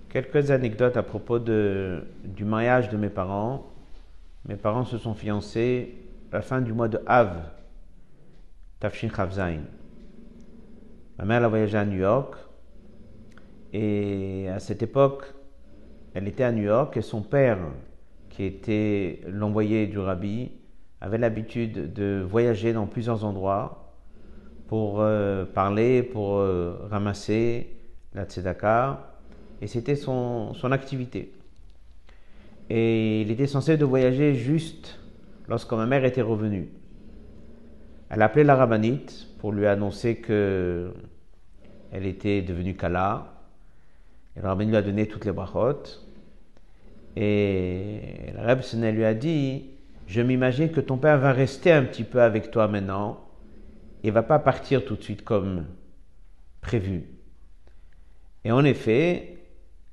Quelques anecdotes à propos du mariage de mes parents. Mes parents se sont fiancés à la fin du mois de Av, Tafshin Chavzaïn. Ma mère a voyagé à New York et à cette époque, elle était à New York et son père, qui était l'envoyé du rabbi, avait l'habitude de voyager dans plusieurs endroits pour parler, pour ramasser la tzedaka, et c'était son activité. Et il était censé de voyager juste lorsque ma mère était revenue. Elle a appelé la rabbinite pour lui annoncer que elle était devenue kala. Et la rabbinite lui a donné toutes les brachot. Et la rabbinite lui a dit: je m'imagine que ton père va rester un petit peu avec toi maintenant et va pas partir tout de suite comme prévu. Et en effet,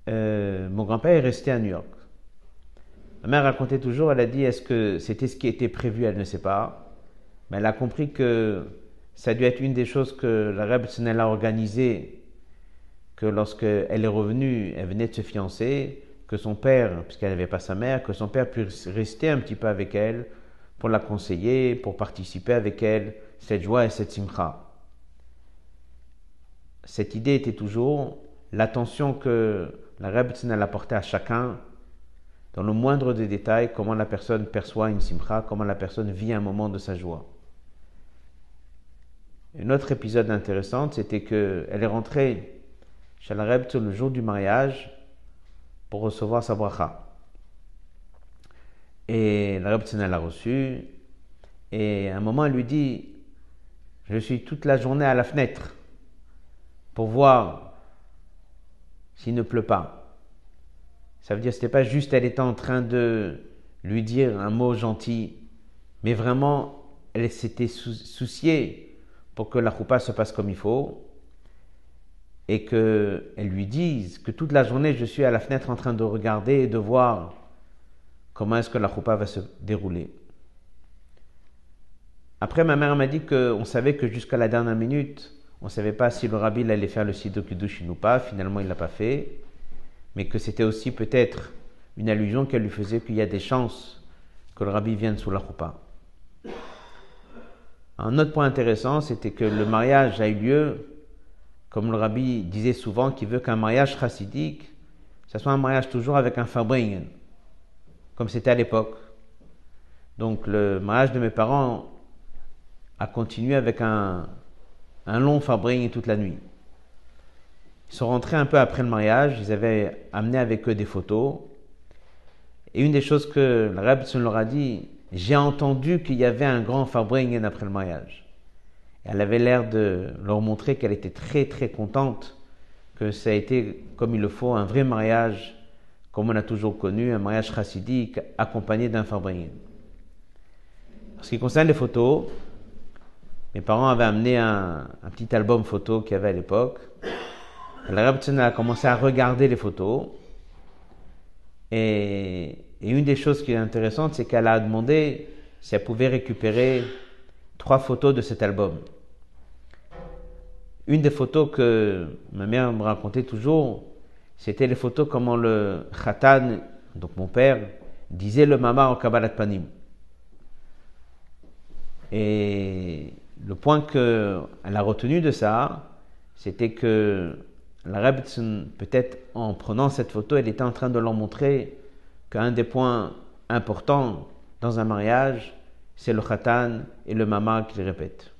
mon grand-père est resté à New York. Ma mère racontait toujours, elle a dit: est-ce que c'était ce qui était prévu? Elle ne sait pas. Mais elle a compris que ça a dû être une des choses que la Rebbe Tzemel a organisé, que lorsqu'elle est revenue, elle venait de se fiancer, que son père, puisqu'elle n'avait pas sa mère, que son père puisse rester un petit peu avec elle pour la conseiller, pour participer avec elle cette joie et cette simcha. Cette idée était toujours l'attention que la Rebbe Tzemel apportait à chacun, dans le moindre des détails, comment la personne perçoit une simcha, comment la personne vit un moment de sa joie. Un autre épisode intéressant, c'était qu'elle est rentrée chez la Rebbe le jour du mariage pour recevoir sa bracha. Et la Rebbe l'a reçue, et à un moment elle lui dit: je suis toute la journée à la fenêtre pour voir s'il ne pleut pas. Ça veut dire que ce n'était pas juste elle était en train de lui dire un mot gentil, mais vraiment elle s'était souciée pour que la choupa se passe comme il faut et qu'elle lui dise que toute la journée je suis à la fenêtre en train de regarder et de voir comment est-ce que la choupa va se dérouler. Après, ma mère m'a dit qu'on savait que jusqu'à la dernière minute, on ne savait pas si le rabbi allait faire le siddur kiddushin ou pas. Finalement, il ne l'a pas fait. Mais que c'était aussi peut-être une allusion qu'elle lui faisait qu'il y a des chances que le rabbi vienne sous la choupa. Un autre point intéressant, c'était que le mariage a eu lieu, comme le rabbi disait souvent, qu'il veut qu'un mariage chassidique, ça soit un mariage toujours avec un farbringen, comme c'était à l'époque. Donc le mariage de mes parents a continué avec un long farbringen toute la nuit. Ils sont rentrés un peu après le mariage, ils avaient amené avec eux des photos. Et une des choses que le Rebbe leur a dit: j'ai entendu qu'il y avait un grand farbringen après le mariage. Et elle avait l'air de leur montrer qu'elle était très très contente, que ça a été comme il le faut, un vrai mariage, comme on a toujours connu, un mariage chassidique accompagné d'un farbringen. En ce qui concerne les photos, mes parents avaient amené un petit album photo qu'il y avait à l'époque. La Rebbe a commencé à regarder les photos et une des choses qui est intéressante, c'est qu'elle a demandé si elle pouvait récupérer 3 photos de cet album. Une des photos que ma mère me racontait toujours, c'était les photos comment le Khatan, donc mon père, disait le Mamar au Kabbalat Panim. Et le point qu'elle a retenu de ça, c'était que la Rebbe, peut-être en prenant cette photo, elle était en train de leur montrer qu'un des points importants dans un mariage, c'est le Khatan et le Mama qui le répètent.